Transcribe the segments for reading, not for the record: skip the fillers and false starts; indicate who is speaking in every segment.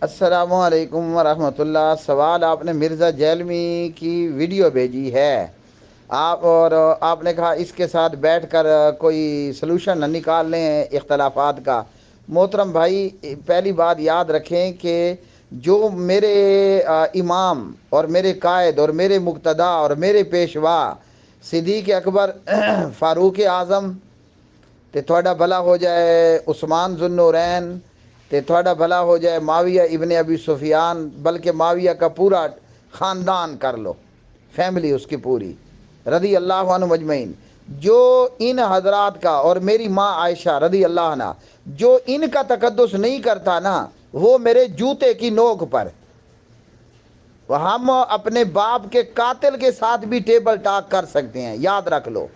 Speaker 1: السلام علیکم ورحمۃ اللہ۔ سوال آپ نے مرزا جیلمی کی ویڈیو بھیجی ہے، آپ نے کہا اس کے ساتھ بیٹھ کر کوئی سلوشن نہ نکال لیں اختلافات کا۔ محترم بھائی، پہلی بات یاد رکھیں کہ جو میرے امام اور میرے قائد اور میرے مقتدا اور میرے پیشوا صدیق اکبر فاروق اعظم تے تھوڑا بھلا ہو جائے، عثمان ذو النورین تے تھوڑا بھلا ہو جائے، معاویہ ابن ابی سفیان، بلکہ معاویہ کا پورا خاندان کر لو، فیملی اس کی پوری، رضی اللہ عنہ مجمعین، جو ان حضرات کا اور میری ماں عائشہ رضی اللہ عنہ جو ان کا تقدس نہیں کرتا نا، وہ میرے جوتے کی نوک پر ہم اپنے باپ کے قاتل کے ساتھ بھی ٹیبل ٹاک کر سکتے ہیں، یاد رکھ لو۔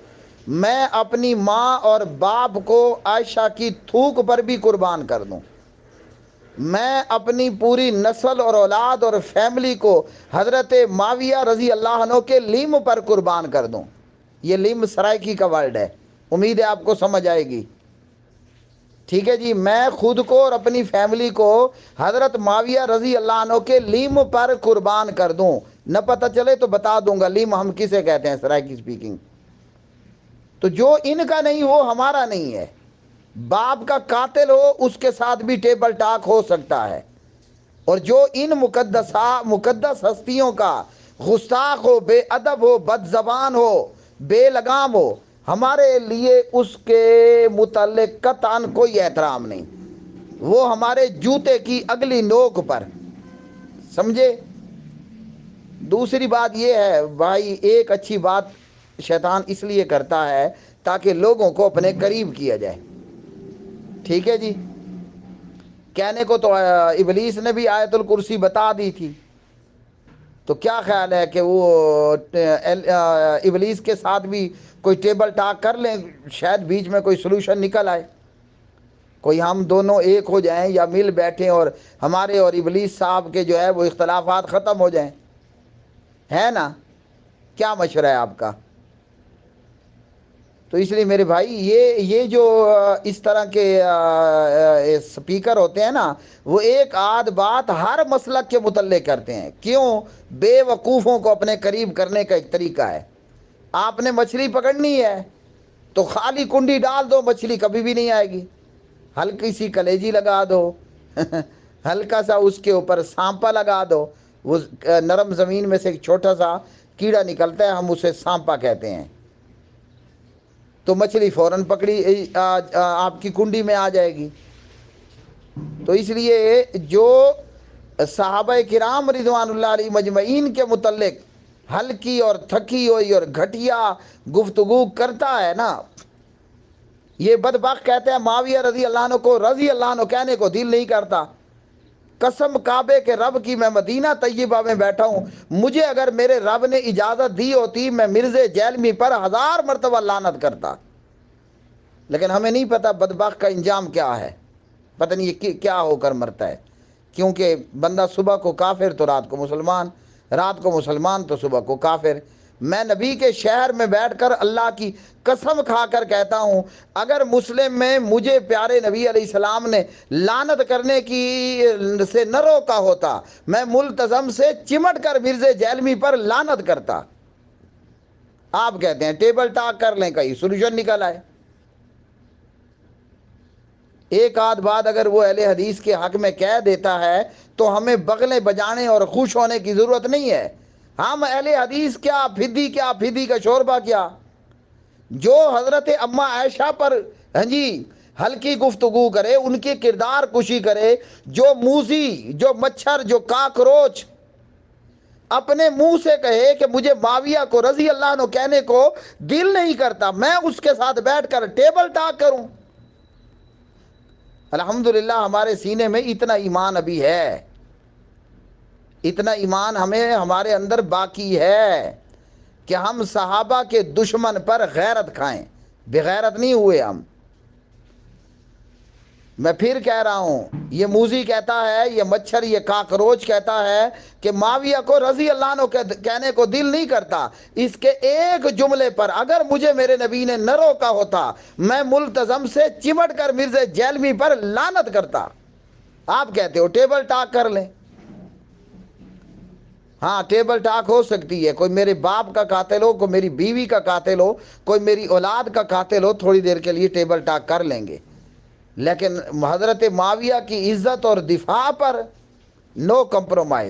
Speaker 1: میں اپنی ماں اور باپ کو عائشہ کی تھوک پر بھی قربان کر دوں، میں اپنی پوری نسل اور اولاد اور فیملی کو حضرت معاویہ رضی اللہ عنہ کے لم پر قربان کر دوں۔ یہ لم سرائکی کا ورڈ ہے، امید ہے آپ کو سمجھ آئے گی، ٹھیک ہے جی۔ میں خود کو اور اپنی فیملی کو حضرت معاویہ رضی اللہ عنہ کے لم پر قربان کر دوں، نہ پتہ چلے تو بتا دوں گا لم ہم کسے کہتے ہیں سرائکی سپیکنگ۔ تو جو ان کا نہیں وہ ہمارا نہیں ہے، باپ کا قاتل ہو اس کے ساتھ بھی ٹیبل ٹاک ہو سکتا ہے، اور جو ان مقدس ہستیوں کا گستاخ ہو، بے ادب ہو، بد زبان ہو، بے لگام ہو، ہمارے لیے اس کے متعلق قطعاً کوئی احترام نہیں، وہ ہمارے جوتے کی اگلی نوک پر، سمجھے۔ دوسری بات یہ ہے بھائی، ایک اچھی بات شیطان اس لیے کرتا ہے تاکہ لوگوں کو اپنے قریب کیا جائے، ٹھیک ہے جی۔ کہنے کو تو ابلیس نے بھی آیت الکرسی بتا دی تھی، تو کیا خیال ہے کہ وہ ابلیس کے ساتھ بھی کوئی ٹیبل ٹاک کر لیں، شاید بیچ میں کوئی سلوشن نکل آئے، کوئی ہم دونوں ایک ہو جائیں یا مل بیٹھیں اور ہمارے اور ابلیس صاحب کے جو ہے وہ اختلافات ختم ہو جائیں، ہے نا؟ کیا مشورہ ہے آپ کا؟ تو اس لیے میرے بھائی یہ جو اس طرح کے سپیکر ہوتے ہیں نا، وہ ایک آدھ بات ہر مسلک کے متعلق کرتے ہیں، کیوں؟ بے وقوفوں کو اپنے قریب کرنے کا ایک طریقہ ہے۔ آپ نے مچھلی پکڑنی ہے تو خالی کنڈی ڈال دو، مچھلی کبھی بھی نہیں آئے گی، ہلکی سی کلیجی لگا دو ہلکا سا اس کے اوپر سانپا لگا دو، وہ نرم زمین میں سے ایک چھوٹا سا کیڑا نکلتا ہے، ہم اسے سانپا کہتے ہیں، تو مچھلی فوراً پکڑی آپ کی کنڈی میں آ جائے گی۔ تو اس لیے جو صحابہ کرام رضوان اللہ علیہ مجمعین کے متعلق ہلکی اور تھکی ہوئی اور گھٹیا گفتگو کرتا ہے نا، یہ بدبخت کہتے ہیں معاویہ رضی اللہ عنہ کو رضی اللہ عنہ کہنے کو دل نہیں کرتا۔ قسم کعبے کے رب کی، میں مدینہ طیبہ میں بیٹھا ہوں، مجھے اگر میرے رب نے اجازت دی ہوتی میں مرزا جیلمی پر 1000 مرتبہ لعنت کرتا، لیکن ہمیں نہیں پتہ بدبخت کا انجام کیا ہے، پتہ نہیں یہ کیا ہو کر مرتا ہے، کیونکہ بندہ صبح کو کافر تو رات کو مسلمان، رات کو مسلمان تو صبح کو کافر۔ میں نبی کے شہر میں بیٹھ کر اللہ کی قسم کھا کر کہتا ہوں، اگر مسلم میں مجھے پیارے نبی علیہ السلام نے لعنت کرنے کی سے نہ روکا ہوتا، میں ملتزم سے چمٹ کر مرزا جیلمی پر لعنت کرتا۔ آپ کہتے ہیں ٹیبل ٹاک کر لیں، کہیں سولوشن نکل آئے۔ ایک آدھ بات اگر وہ اہل حدیث کے حق میں کہہ دیتا ہے تو ہمیں بغلیں بجانے اور خوش ہونے کی ضرورت نہیں ہے۔ ہم اہل حدیث کیا پھدی کا شوربہ کیا، جو حضرت اما عائشہ پر ہلکی گفتگو کرے، ان کے کردار کشی کرے، جو موذی، جو مچھر، جو کاکروچ اپنے منہ سے کہے کہ مجھے معاویہ کو رضی اللہ عنہ کہنے کو دل نہیں کرتا، میں اس کے ساتھ بیٹھ کر ٹیبل ٹاک کروں۔ الحمدللہ ہمارے سینے میں اتنا ایمان ابھی ہے، اتنا ایمان ہمارے اندر باقی ہے کہ ہم صحابہ کے دشمن پر غیرت کھائیں، بغیرت نہیں ہوئے ہم۔ میں پھر کہہ رہا ہوں، یہ موذی کہتا ہے، یہ مچھر، یہ کاکروچ کہتا ہے کہ معاویہ کو رضی اللہ عنہ کہنے کو دل نہیں کرتا، اس کے ایک جملے پر اگر مجھے میرے نبی نے نہ روکا ہوتا، میں ملتزم سے چمٹ کر مرزا جیلمی پر لعنت کرتا۔ آپ کہتے ہو ٹیبل ٹاک کر لیں. ہاں ٹیبل ٹاک ہو سکتی ہے. کوئی میرے باپ کا قاتل ہو, کوئی میری بیوی کا قاتل ہو, کوئی میری اولاد کا قاتل ہو, تھوڑی دیر کے لیے ٹیبل ٹاک کر لیں گے. لیکن حضرت معاویہ کی عزت اور دفاع پر نو کمپرومائز.